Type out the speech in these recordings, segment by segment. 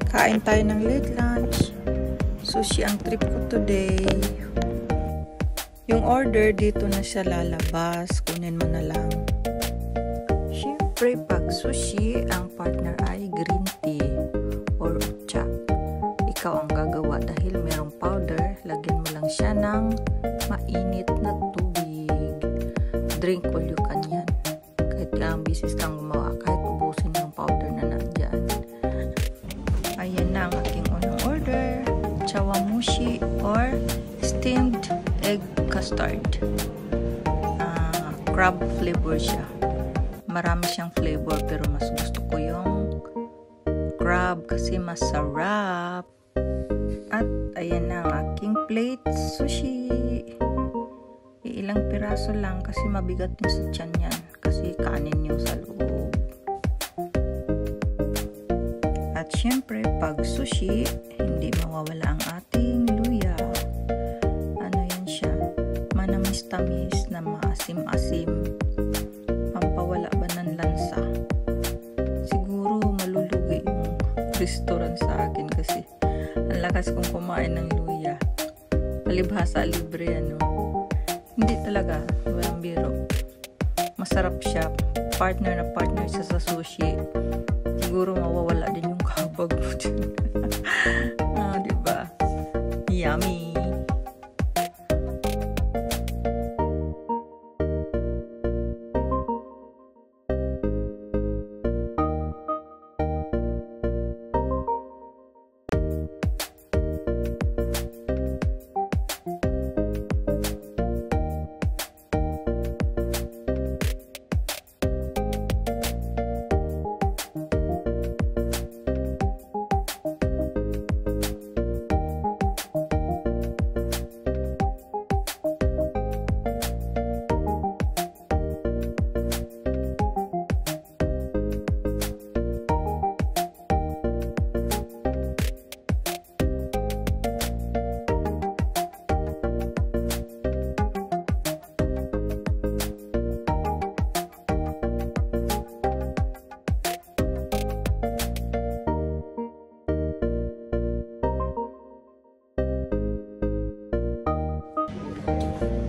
Kain tayo ng late lunch. Sushi ang trip ko today. Yung order dito na siya lalabas. Kunin mo na lang. Siyempre, pag sushi, ang partner ay green tea or ucha. Ikaw ang gagawa dahil merong powder. Lagyan mo lang siya ng mainit na tubig. Drink all you can yan. Kahit ang bisis kang gumawa, kahit ubusin yung powder na nandyan. Ayan na ang aking unang order. Chawamushi or steamed egg custard. Crab flavor siya. Marami siyang flavor pero mas gusto ko yung crab kasi masarap. At ayan na ang aking plate sushi. Ilang piraso lang kasi mabigat yung sa tiyan yan. Kasi kanin yung sa loob. At syempre, pag sushi, hindi mawawala ang ating luya. Ano yan siya? Manamis-tamis na maasim-asim. Pampawala ba ng lansa? Siguro malulugi yung restaurant sa akin kasi ang lakas kong kumain ng luya. Palibhasa libre ano. Hindi talaga, walang biro. Masarap siya. Partner na partner siya sa sushi. Siguro mawawala din yung kabag mo dyan. Diba? Yummy!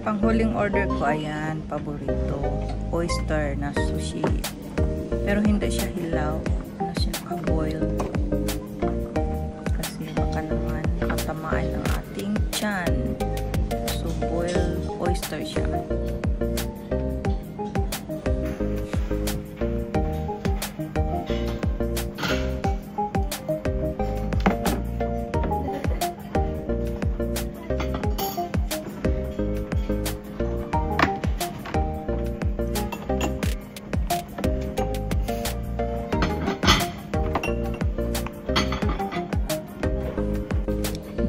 Panghuling order ko, ayan, paborito. Oyster na sushi. Pero hindi siya hilaw. Ano siya, boil. Kasi baka naman matamaan ang ating tiyan. So, boiled oyster siya.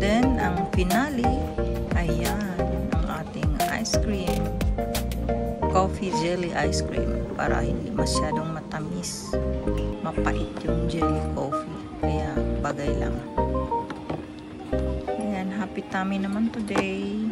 Then, ang finale, ayan, ang ating ice cream. Coffee jelly ice cream para hindi masyadong matamis. Mapait yung jelly coffee. Kaya, bagay lang. Ayan, happy tummy naman today.